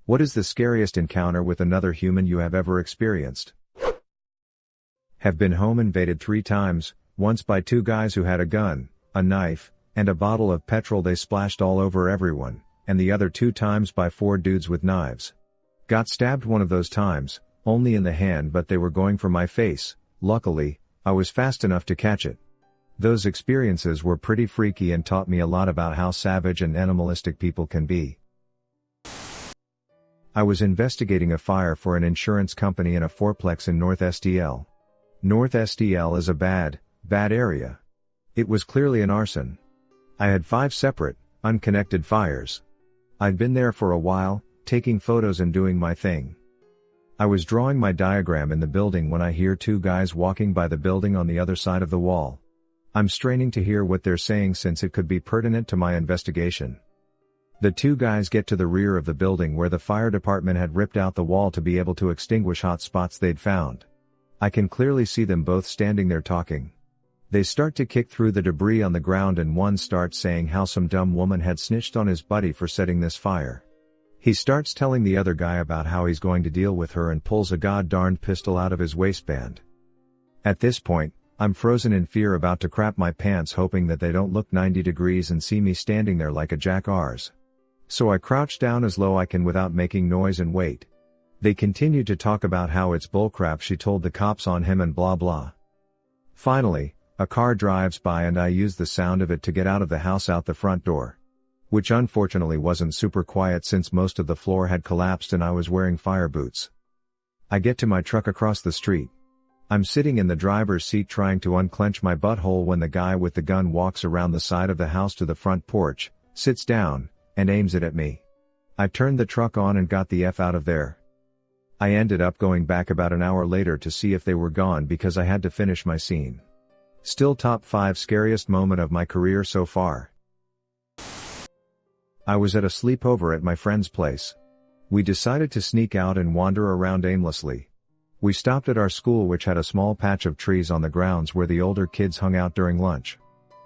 What is the scariest encounter with another human you have ever experienced? Have been home invaded 3 times, once by 2 guys who had a gun, a knife, and a bottle of petrol they splashed all over everyone, and the other 2 times by 4 dudes with knives. Got stabbed one of those times, only in the hand, but they were going for my face. Luckily, I was fast enough to catch it. Those experiences were pretty freaky and taught me a lot about how savage and animalistic people can be. I was investigating a fire for an insurance company in a fourplex in North STL. North STL is a bad area. It was clearly an arson. I had 5 separate, unconnected fires. I'd been there for a while, taking photos and doing my thing. I was drawing my diagram in the building when I hear 2 guys walking by the building on the other side of the wall. I'm straining to hear what they're saying since it could be pertinent to my investigation. The 2 guys get to the rear of the building where the fire department had ripped out the wall to be able to extinguish hot spots they'd found. I can clearly see them both standing there talking. They start to kick through the debris on the ground and one starts saying how some dumb woman had snitched on his buddy for setting this fire. He starts telling the other guy about how he's going to deal with her and pulls a god-darned pistol out of his waistband. At this point, I'm frozen in fear, about to crap my pants, hoping that they don't look 90 degrees and see me standing there like a jackass. So I crouch down as low I can without making noise and wait. They continue to talk about how it's bullcrap, she told the cops on him and blah blah. Finally, a car drives by and I use the sound of it to get out of the house out the front door. Which unfortunately wasn't super quiet since most of the floor had collapsed and I was wearing fire boots. I get to my truck across the street. I'm sitting in the driver's seat trying to unclench my butthole when the guy with the gun walks around the side of the house to the front porch, sits down, and aims it at me. I turned the truck on and got the F out of there. I ended up going back about an hour later to see if they were gone because I had to finish my scene. Still top 5 scariest moment of my career so far. I was at a sleepover at my friend's place. We decided to sneak out and wander around aimlessly. We stopped at our school, which had a small patch of trees on the grounds where the older kids hung out during lunch.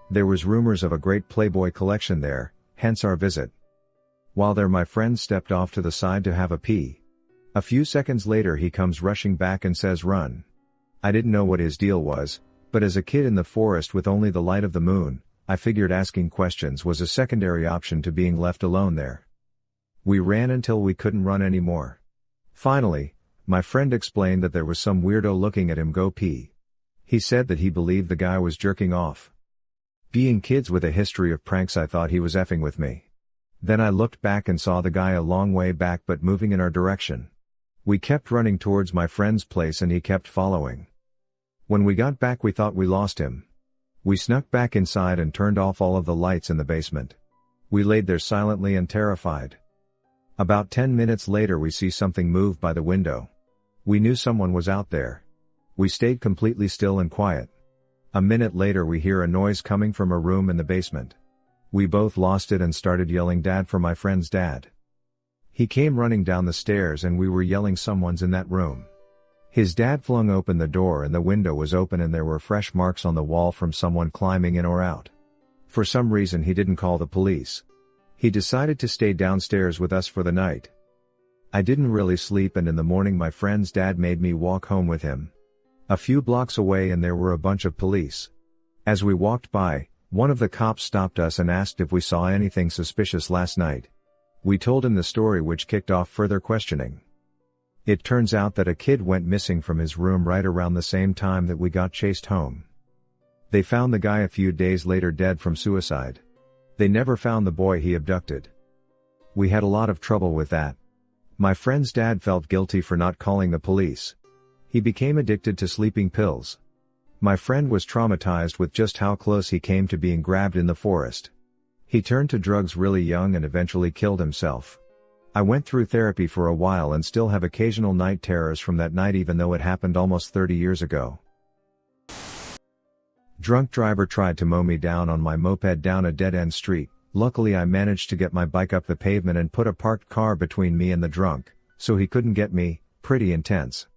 There was rumors of a great Playboy collection there, hence our visit. While there, my friend stepped off to the side to have a pee. A few seconds later he comes rushing back and says, "Run." I didn't know what his deal was, but as a kid in the forest with only the light of the moon, I figured asking questions was a secondary option to being left alone there. We ran until we couldn't run anymore. Finally, my friend explained that there was some weirdo looking at him go pee. He said that he believed the guy was jerking off. Being kids with a history of pranks, I thought he was effing with me. Then I looked back and saw the guy a long way back but moving in our direction. We kept running towards my friend's place and he kept following. When we got back we thought we lost him. We snuck back inside and turned off all of the lights in the basement. We laid there silently and terrified. About 10 minutes later we see something move by the window. We knew someone was out there. We stayed completely still and quiet. A minute later we hear a noise coming from a room in the basement. We both lost it and started yelling "Dad" for my friend's dad. He came running down the stairs and we were yelling "Someone's in that room." His dad flung open the door and the window was open and there were fresh marks on the wall from someone climbing in or out. For some reason he didn't call the police. He decided to stay downstairs with us for the night. I didn't really sleep and in the morning my friend's dad made me walk home with him. A few blocks away and there were a bunch of police. As we walked by, one of the cops stopped us and asked if we saw anything suspicious last night. We told him the story, which kicked off further questioning. It turns out that a kid went missing from his room right around the same time that we got chased home. They found the guy a few days later dead from suicide. They never found the boy he abducted. We had a lot of trouble with that. My friend's dad felt guilty for not calling the police. He became addicted to sleeping pills. My friend was traumatized with just how close he came to being grabbed in the forest. He turned to drugs really young and eventually killed himself. I went through therapy for a while and still have occasional night terrors from that night, even though it happened almost 30 years ago. Drunk driver tried to mow me down on my moped down a dead-end street. Luckily I managed to get my bike up the pavement and put a parked car between me and the drunk, so he couldn't get me. Pretty intense.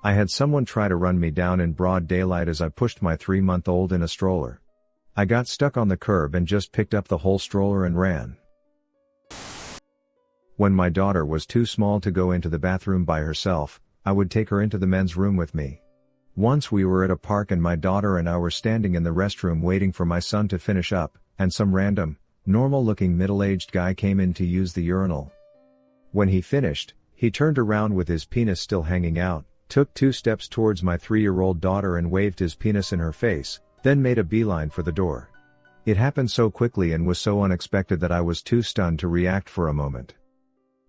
I had someone try to run me down in broad daylight as I pushed my 3-month-old in a stroller. I got stuck on the curb and just picked up the whole stroller and ran. When my daughter was too small to go into the bathroom by herself, I would take her into the men's room with me. Once we were at a park and my daughter and I were standing in the restroom waiting for my son to finish up, and some random, normal-looking middle-aged guy came in to use the urinal. When he finished, he turned around with his penis still hanging out, took 2 steps towards my 3-year-old daughter and waved his penis in her face, then made a beeline for the door. It happened so quickly and was so unexpected that I was too stunned to react for a moment.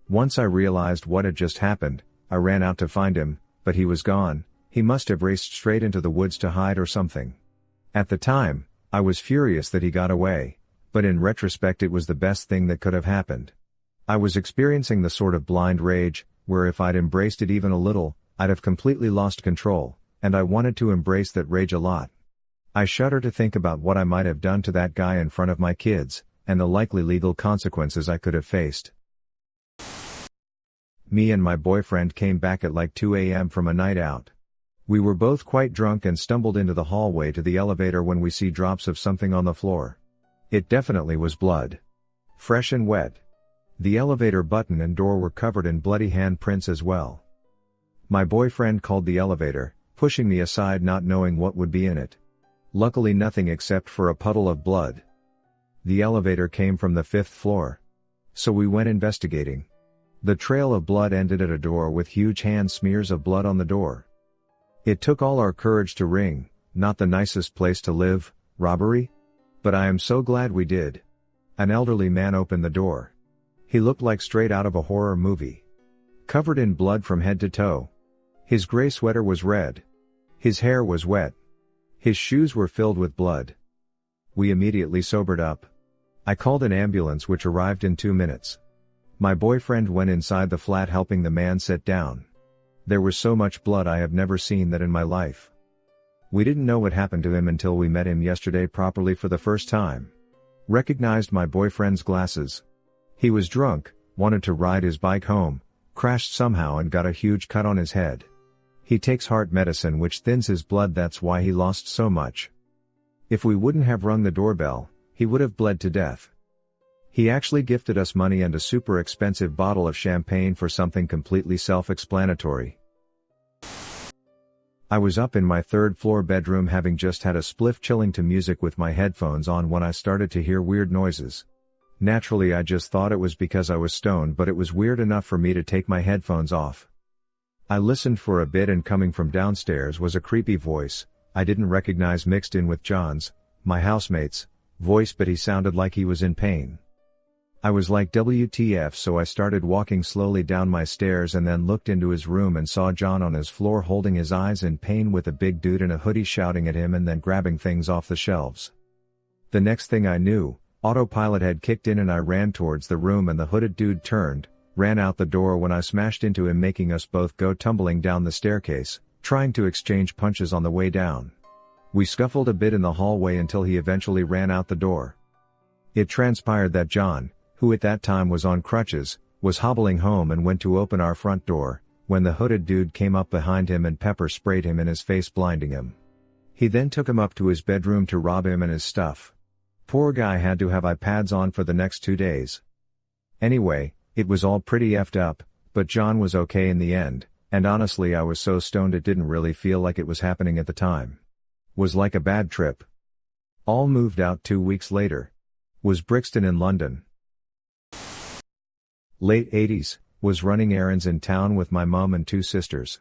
Once I realized what had just happened, I ran out to find him, but he was gone. He must have raced straight into the woods to hide or something. At the time, I was furious that he got away, but in retrospect it was the best thing that could have happened. I was experiencing the sort of blind rage, where if I'd embraced it even a little, I'd have completely lost control, and I wanted to embrace that rage a lot. I shudder to think about what I might have done to that guy in front of my kids, and the likely legal consequences I could have faced. Me and my boyfriend came back at like 2 a.m. from a night out. We were both quite drunk and stumbled into the hallway to the elevator when we see drops of something on the floor. It definitely was blood. Fresh and wet. The elevator button and door were covered in bloody handprints as well. My boyfriend called the elevator, pushing me aside not knowing what would be in it. Luckily nothing except for a puddle of blood. The elevator came from the 5th floor. So we went investigating. The trail of blood ended at a door with huge hand smears of blood on the door. It took all our courage to ring, not the nicest place to live, robbery? But I am so glad we did. An elderly man opened the door. He looked like straight out of a horror movie. Covered in blood from head to toe. His gray sweater was red. His hair was wet. His shoes were filled with blood. We immediately sobered up. I called an ambulance which arrived in 2 minutes. My boyfriend went inside the flat helping the man sit down. There was so much blood I have never seen that in my life. We didn't know what happened to him until we met him yesterday properly for the first time. Recognized my boyfriend's glasses. He was drunk, wanted to ride his bike home, crashed somehow and got a huge cut on his head. He takes heart medicine which thins his blood, that's why he lost so much. If we wouldn't have rung the doorbell, he would have bled to death. He actually gifted us money and a super expensive bottle of champagne for something completely self-explanatory. I was up in my 3rd floor bedroom having just had a spliff chilling to music with my headphones on when I started to hear weird noises. Naturally I just thought it was because I was stoned, but it was weird enough for me to take my headphones off. I listened for a bit and coming from downstairs was a creepy voice I didn't recognize mixed in with John's, my housemate's, voice, but he sounded like he was in pain. I was like WTF, so I started walking slowly down my stairs and then looked into his room and saw John on his floor holding his eyes in pain with a big dude in a hoodie shouting at him and then grabbing things off the shelves. The next thing I knew, autopilot had kicked in and I ran towards the room and the hooded dude turned, ran out the door when I smashed into him, making us both go tumbling down the staircase, trying to exchange punches on the way down. We scuffled a bit in the hallway until he eventually ran out the door. It transpired that John, who at that time was on crutches, was hobbling home and went to open our front door, when the hooded dude came up behind him and pepper sprayed him in his face, blinding him. He then took him up to his bedroom to rob him and his stuff. Poor guy had to have iPads on for the next 2 days. Anyway, it was all pretty effed up, but John was okay in the end, and honestly I was so stoned it didn't really feel like it was happening at the time. Was like a bad trip. All moved out 2 weeks later. Was Brixton in London. Late 80s, was running errands in town with my mom and 2 sisters.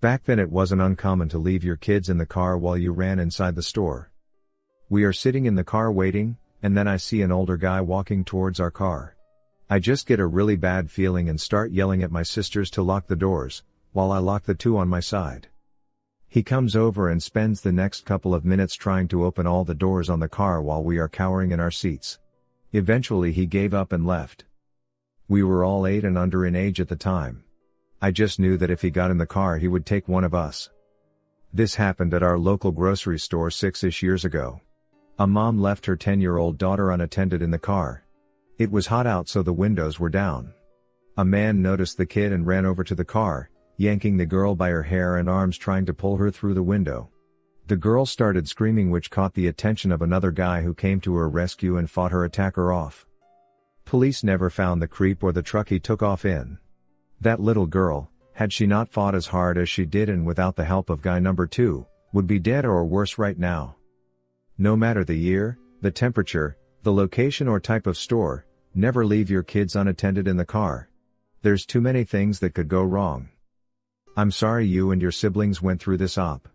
Back then it wasn't uncommon to leave your kids in the car while you ran inside the store. We are sitting in the car waiting, and then I see an older guy walking towards our car. I just get a really bad feeling and start yelling at my sisters to lock the doors, while I lock the 2 on my side. He comes over and spends the next couple of minutes trying to open all the doors on the car while we are cowering in our seats. Eventually he gave up and left. We were all 8 and under in age at the time. I just knew that if he got in the car he would take one of us. This happened at our local grocery store 6-ish years ago. A mom left her 10-year-old daughter unattended in the car. It was hot out so the windows were down. A man noticed the kid and ran over to the car, yanking the girl by her hair and arms trying to pull her through the window. The girl started screaming, which caught the attention of another guy who came to her rescue and fought her attacker off. Police never found the creep or the truck he took off in. That little girl, had she not fought as hard as she did and without the help of guy number 2, would be dead or worse right now. No matter the year, the temperature, the location or type of store, never leave your kids unattended in the car. There's too many things that could go wrong. I'm sorry you and your siblings went through this op.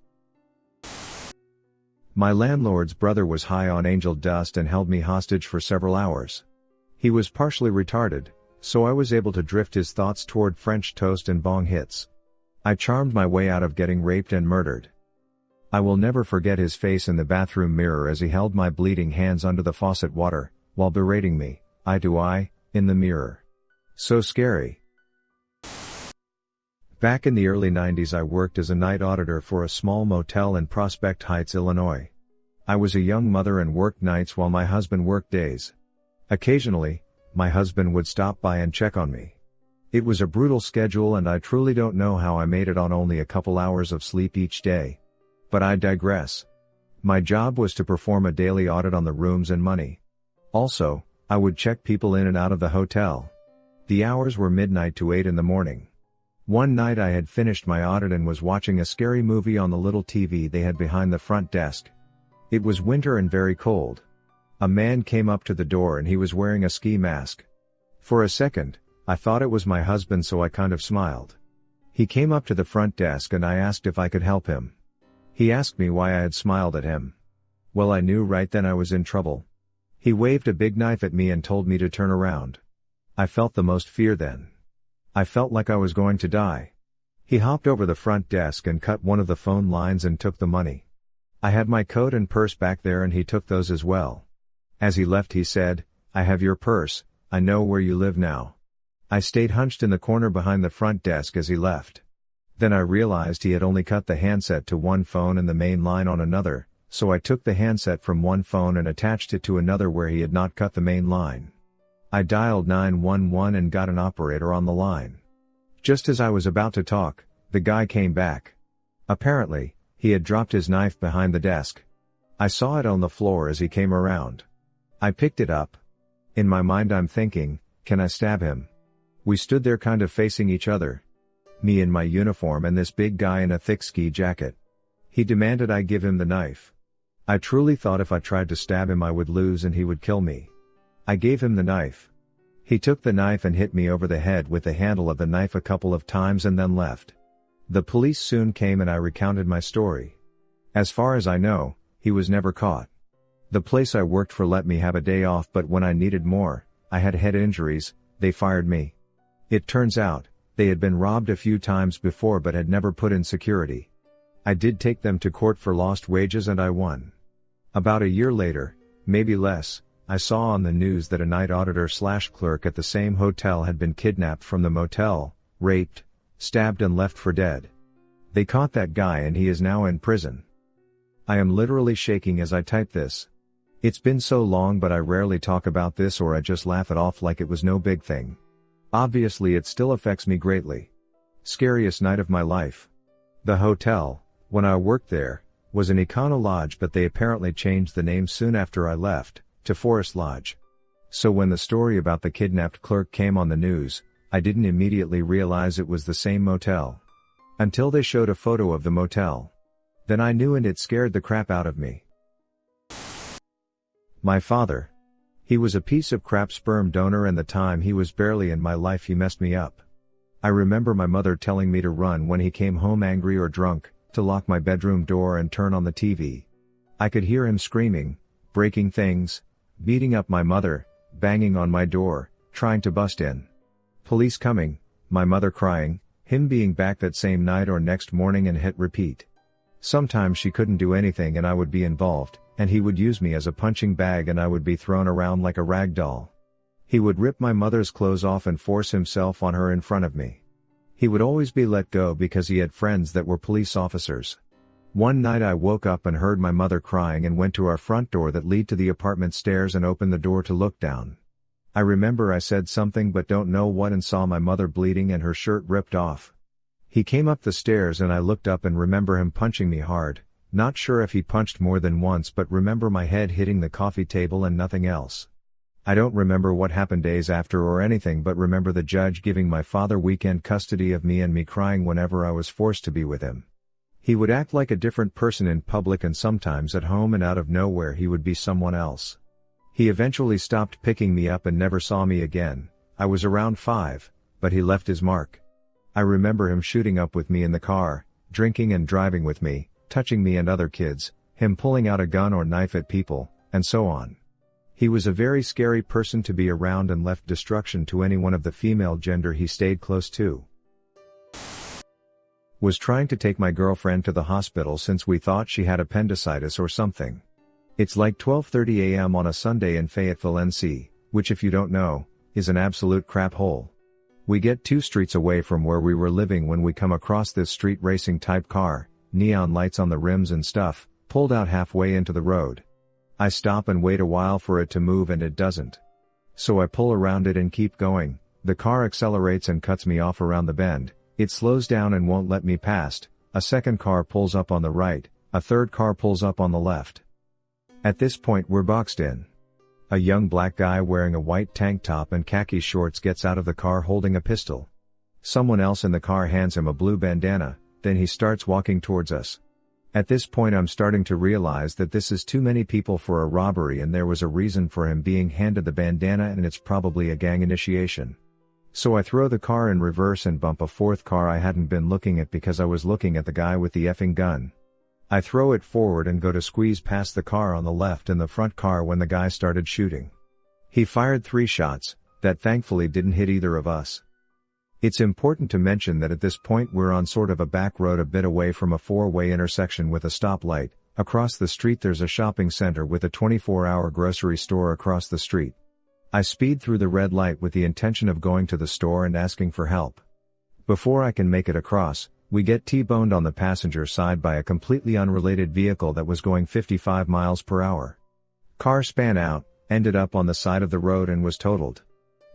My landlord's brother was high on angel dust and held me hostage for several hours. He was partially retarded, so I was able to drift his thoughts toward French toast and bong hits. I charmed my way out of getting raped and murdered. I will never forget his face in the bathroom mirror as he held my bleeding hands under the faucet water, while berating me, eye to eye, in the mirror. So scary. Back in the early 90s I worked as a night auditor for a small motel in Prospect Heights, Illinois. I was a young mother and worked nights while my husband worked days. Occasionally, my husband would stop by and check on me. It was a brutal schedule and I truly don't know how I made it on only a couple hours of sleep each day. But I digress. My job was to perform a daily audit on the rooms and money. Also, I would check people in and out of the hotel. The hours were midnight to 8 in the morning. One night I had finished my audit and was watching a scary movie on the little TV they had behind the front desk. It was winter and very cold. A man came up to the door and he was wearing a ski mask. For a second, I thought it was my husband, so I kind of smiled. He came up to the front desk and I asked if I could help him. He asked me why I had smiled at him. Well, I knew right then I was in trouble. He waved a big knife at me and told me to turn around. I felt the most fear then. I felt like I was going to die. He hopped over the front desk and cut one of the phone lines and took the money. I had my coat and purse back there and he took those as well. As he left he said, "I have your purse, I know where you live now." I stayed hunched in the corner behind the front desk as he left. Then I realized he had only cut the handset to one phone and the main line on another, so I took the handset from one phone and attached it to another where he had not cut the main line. I dialed 911 and got an operator on the line. Just as I was about to talk, the guy came back. Apparently, he had dropped his knife behind the desk. I saw it on the floor as he came around. I picked it up. In my mind I'm thinking, can I stab him? We stood there kind of facing each other. Me in my uniform and this big guy in a thick ski jacket. He demanded I give him the knife. I truly thought if I tried to stab him I would lose and he would kill me. I gave him the knife. He took the knife and hit me over the head with the handle of the knife a couple of times and then left. The police soon came and I recounted my story. As far as I know, he was never caught. The place I worked for let me have a day off, but when I needed more, I had head injuries, they fired me. It turns out, they had been robbed a few times before but had never put in security. I did take them to court for lost wages and I won. About a year later, maybe less, I saw on the news that a night auditor/clerk at the same hotel had been kidnapped from the motel, raped, stabbed and left for dead. They caught that guy and he is now in prison. I am literally shaking as I type this. It's been so long, but I rarely talk about this or I just laugh it off like it was no big thing. Obviously it still affects me greatly. Scariest night of my life. The hotel, when I worked there, was an Econo Lodge, but they apparently changed the name soon after I left, to Forest Lodge. So when the story about the kidnapped clerk came on the news, I didn't immediately realize it was the same motel. Until they showed a photo of the motel. Then I knew and it scared the crap out of me. My father. He was a piece of crap sperm donor and the time he was barely in my life he messed me up. I remember my mother telling me to run when he came home angry or drunk, to lock my bedroom door and turn on the TV. I could hear him screaming, breaking things, beating up my mother, banging on my door, trying to bust in. Police coming, my mother crying, him being back that same night or next morning and hit repeat. Sometimes she couldn't do anything and I would be involved, and he would use me as a punching bag and I would be thrown around like a rag doll. He would rip my mother's clothes off and force himself on her in front of me. He would always be let go because he had friends that were police officers. One night I woke up and heard my mother crying and went to our front door that lead to the apartment stairs and opened the door to look down. I remember I said something but don't know what and saw my mother bleeding and her shirt ripped off. He came up the stairs and I looked up and remember him punching me hard, not sure if he punched more than once but remember my head hitting the coffee table and nothing else. I don't remember what happened days after or anything, but remember the judge giving my father weekend custody of me and me crying whenever I was forced to be with him. He would act like a different person in public and sometimes at home, and out of nowhere he would be someone else. He eventually stopped picking me up and never saw me again. I was around 5, but he left his mark. I remember him shooting up with me in the car, drinking and driving with me, touching me and other kids, him pulling out a gun or knife at people, and so on. He was a very scary person to be around and left destruction to anyone of the female gender he stayed close to. Was trying to take my girlfriend to the hospital since we thought she had appendicitis or something. It's like 12:30 a.m. on a Sunday in Fayetteville, NC, which, if you don't know, is an absolute crap hole. We get 2 streets away from where we were living when we come across this street racing type car, neon lights on the rims and stuff, pulled out halfway into the road. I stop and wait a while for it to move and it doesn't. So I pull around it and keep going. The car accelerates and cuts me off around the bend. It slows down and won't let me past. A second car pulls up on the right, a third car pulls up on the left. At this point we're boxed in. A young black guy wearing a white tank top and khaki shorts gets out of the car holding a pistol. Someone else in the car hands him a blue bandana, then he starts walking towards us. At this point I'm starting to realize that this is too many people for a robbery, and there was a reason for him being handed the bandana, and it's probably a gang initiation. So I throw the car in reverse and bump a 4th car I hadn't been looking at because I was looking at the guy with the effing gun. I throw it forward and go to squeeze past the car on the left and the front car when the guy started shooting. He fired 3 shots, that thankfully didn't hit either of us. It's important to mention that at this point we're on sort of a back road a bit away from a 4-way intersection with a stoplight. Across the street there's a shopping center with a 24-hour grocery store across the street. I speed through the red light with the intention of going to the store and asking for help. Before I can make it across, we get T-boned on the passenger side by a completely unrelated vehicle that was going 55 miles per hour. Car span out, ended up on the side of the road and was totaled.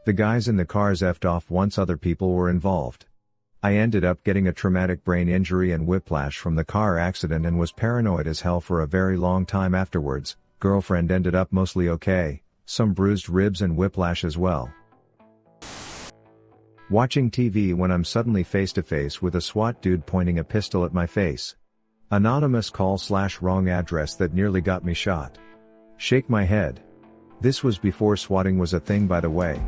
The guys in the cars effed off once other people were involved. I ended up getting a traumatic brain injury and whiplash from the car accident and was paranoid as hell for a very long time afterwards. Girlfriend ended up mostly okay, some bruised ribs and whiplash as well. Watching TV when I'm suddenly face to face with a SWAT dude pointing a pistol at my face. Anonymous call/wrong address that nearly got me shot. Shake my head. This was before swatting was a thing, by the way.